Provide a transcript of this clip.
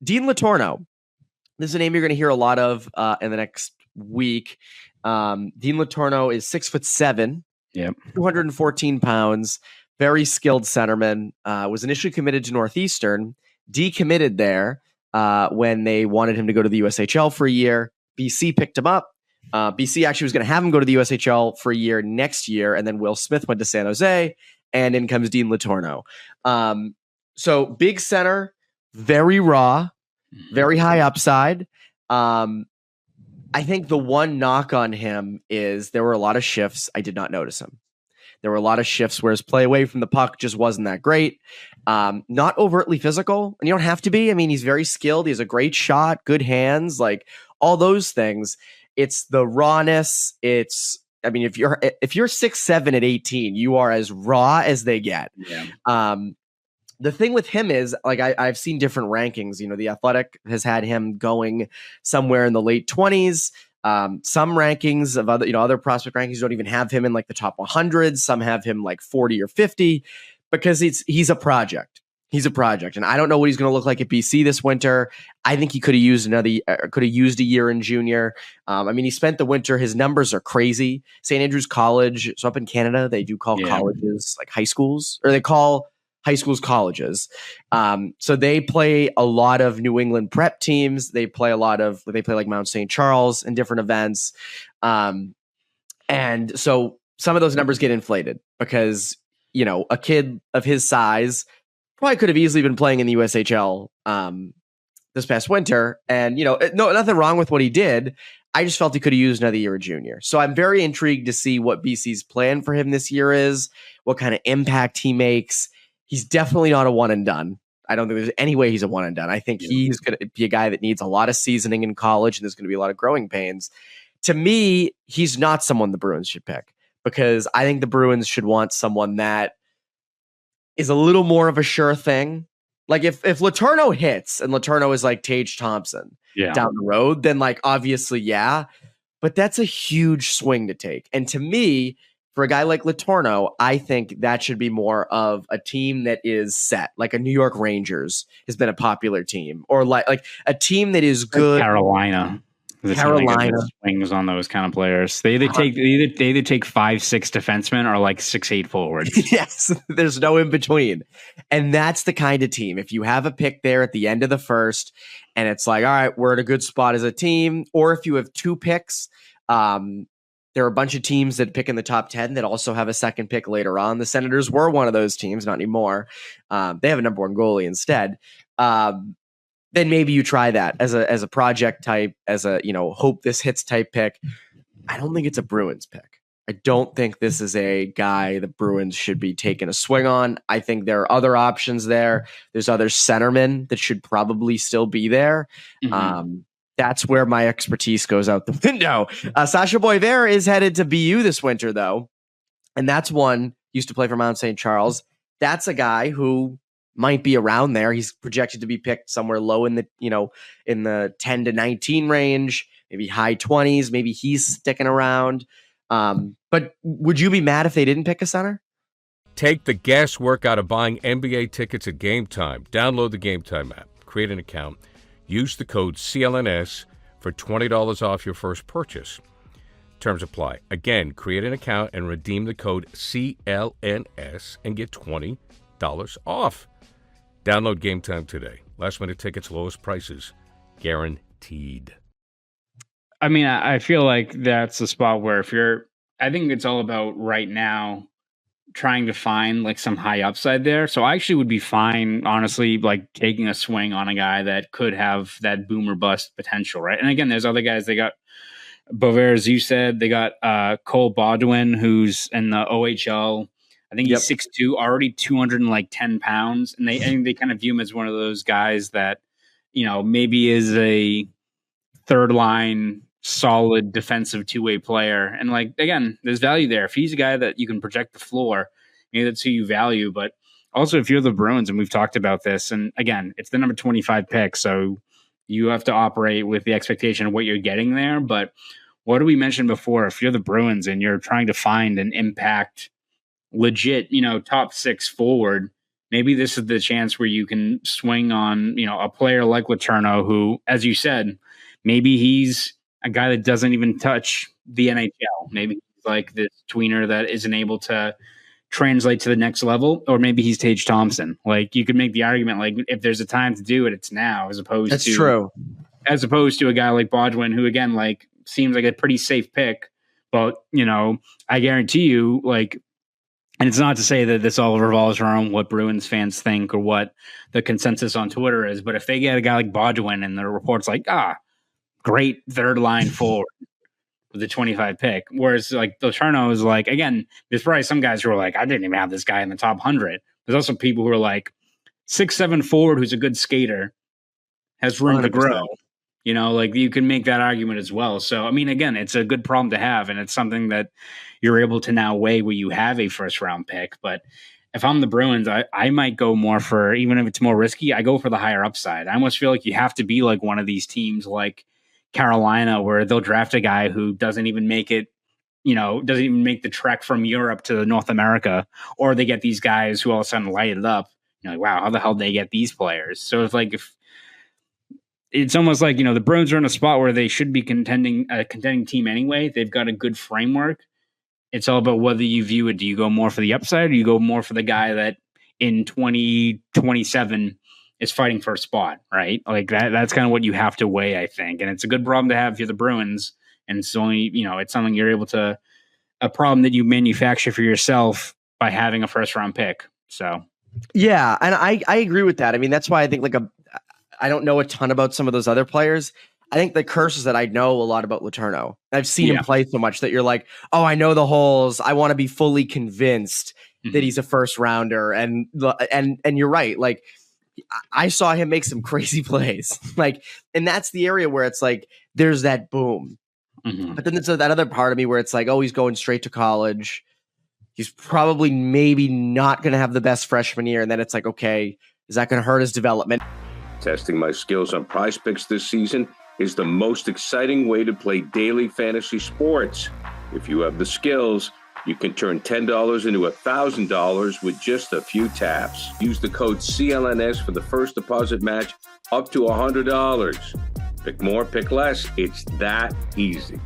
Dean Letourneau. This is a name you're going to hear a lot of in the next week. Dean Letourneau is 6'7", 214 pounds, very skilled centerman. Was initially committed to Northeastern, decommitted there when they wanted him to go to the USHL for a year. BC picked him up. BC actually was going to have him go to the USHL for a year next year, and then Will Smith went to San Jose, and in comes Dean Letourneau. So big center, very raw, very high upside. I think the one knock on him is there were a lot of shifts. I did not notice him. There were a lot of shifts where his play away from the puck just wasn't that great. Not overtly physical, and you don't have to be. I mean, he's very skilled. He has a great shot, good hands, like all those things. It's the rawness. I mean, if you're 6'7" at 18, you are as raw as they get. Yeah. The thing with him is, like, I've seen different rankings. You know, The Athletic has had him going somewhere in the late 20s. Some rankings of other prospect rankings don't even have him in like the top 100. Some have him like 40 or 50 because he's a project. He's a project, and I don't know what he's going to look like at BC this winter. I think he could have used a year in junior. I mean, he spent the winter. His numbers are crazy. St. Andrews College, so up in Canada, they do call colleges like high schools, or they call high schools colleges. So they play a lot of New England prep teams. They play like Mount St. Charles in different events. And so some of those numbers get inflated because, you know, a kid of his size probably could have easily been playing in the USHL this past winter. And, you know, nothing wrong with what he did. I just felt he could have used another year of junior. So I'm very intrigued to see what BC's plan for him this year is, what kind of impact he makes. He's definitely not a one and done. I don't think there's any way he's a one and done. I think he's going to be a guy that needs a lot of seasoning in college, and there's going to be a lot of growing pains. To me, he's not someone the Bruins should pick, because I think the Bruins should want someone that is a little more of a sure thing. Like if Letorneau hits and Letorneau is like Tage Thompson down the road, then like obviously, yeah, but that's a huge swing to take. And to me, for a guy like Letorneau, I think that should be more of a team that is set, like a New York Rangers has been a popular team, or like a team that is good. Like Carolina. Carolina swings on those kind of players. They either take 5'6" defensemen or like 6'8" forwards. Yes, there's no in between, and that's the kind of team. If you have a pick there at the end of the first, and it's like, all right, we're at a good spot as a team, or if you have two picks, there are a bunch of teams that pick in the top 10 that also have a second pick later on. The Senators were one of those teams, not anymore. They have a number one goalie instead. Then maybe you try that as a project type, as a, you know, hope this hits type pick. I don't think it's a Bruins pick. I don't think this is a guy the Bruins should be taking a swing on. I think there are other options there. There's other centermen that should probably still be there. Mm-hmm. That's where my expertise goes out the window. Sasha Boisvert is headed to BU this winter, though. And that's one, used to play for Mount St. Charles. That's a guy who might be around there. He's projected to be picked somewhere low in the, you know, in the 10 to 19 range, maybe high 20s. Maybe he's sticking around. But would you be mad if they didn't pick a center? Take the guesswork out of buying NBA tickets at Game Time. Download the Game Time app. Create an account. Use the code CLNS for $20 off your first purchase. Terms apply. Again, create an account and redeem the code CLNS and get $20 off. Download Game Time today. Last minute tickets, lowest prices, guaranteed. I mean, I feel like that's the spot where I think it's all about right now trying to find like some high upside there. So I actually would be fine, honestly, like taking a swing on a guy that could have that boom or bust potential, right? And again, there's other guys. They got Boisvert, as you said. They got Cole Baudouin, who's in the OHL. I think he's 6'2", already 210 pounds. And they kind of view him as one of those guys that, you know, maybe is a third line solid defensive two-way player. And like, again, there's value there. If he's a guy that you can project the floor, maybe that's who you value. But also if you're the Bruins, and we've talked about this, and again, it's the number 25 pick. So you have to operate with the expectation of what you're getting there. But what did we mention before? If you're the Bruins and you're trying to find an impact, legit, you know, top six forward, maybe this is the chance where you can swing on, a player like Letorneau, who, as you said, maybe he's a guy that doesn't even touch the NHL. Maybe he's like this tweener that isn't able to translate to the next level, or maybe he's Tage Thompson. Like, you could make the argument, like, if there's a time to do it, it's now, as opposed to a guy like Baudouin, who, again, like, seems like a pretty safe pick. But, I guarantee you, like, and it's not to say that this all revolves around what Bruins fans think or what the consensus on Twitter is, but if they get a guy like Baudouin and the report's like, great third line forward with the 25 pick, whereas like Letorneau is like, again, there's probably some guys who are like, I didn't even have this guy in the top 100. There's also people who are like 6'7" forward who's a good skater, has room 100%. To grow. Like, you can make that argument as well. So, I mean, again, it's a good problem to have, and it's something that you're able to now weigh where you have a first-round pick. But if I'm the Bruins, I might go more for, even if it's more risky, I go for the higher upside. I almost feel like you have to be like one of these teams like Carolina, where they'll draft a guy who doesn't even make it, doesn't even make the trek from Europe to North America, or they get these guys who all of a sudden light it up. Like, wow, how the hell did they get these players? So if it's almost like, the Bruins are in a spot where they should be a contending team anyway. They've got a good framework. It's all about whether you view it. Do you go more for the upside, or do you go more for the guy that in 2027 is fighting for a spot, right? Like that's kind of what you have to weigh, I think. And it's a good problem to have if you're the Bruins. And it's only, it's something you're able to, a problem that you manufacture for yourself by having a first round pick. So, yeah. And I agree with that. I mean, that's why I think I don't know a ton about some of those other players. I think the curse is that I know a lot about Letorneau. I've seen him play so much that you're like, oh, I know the holes. I want to be fully convinced that he's a first rounder. And you're right. Like, I saw him make some crazy plays. Like, and that's the area where it's like, there's that boom. But then there's that other part of me where it's like, oh, he's going straight to college. He's probably maybe not going to have the best freshman year. And then it's like, okay, is that going to hurt his development? Testing my skills on Prize Picks this season is the most exciting way to play daily fantasy sports. If you have the skills, you can turn $10 into $1,000 with just a few taps. Use the code CLNS for the first deposit match up to $100. Pick more, pick less. It's that easy.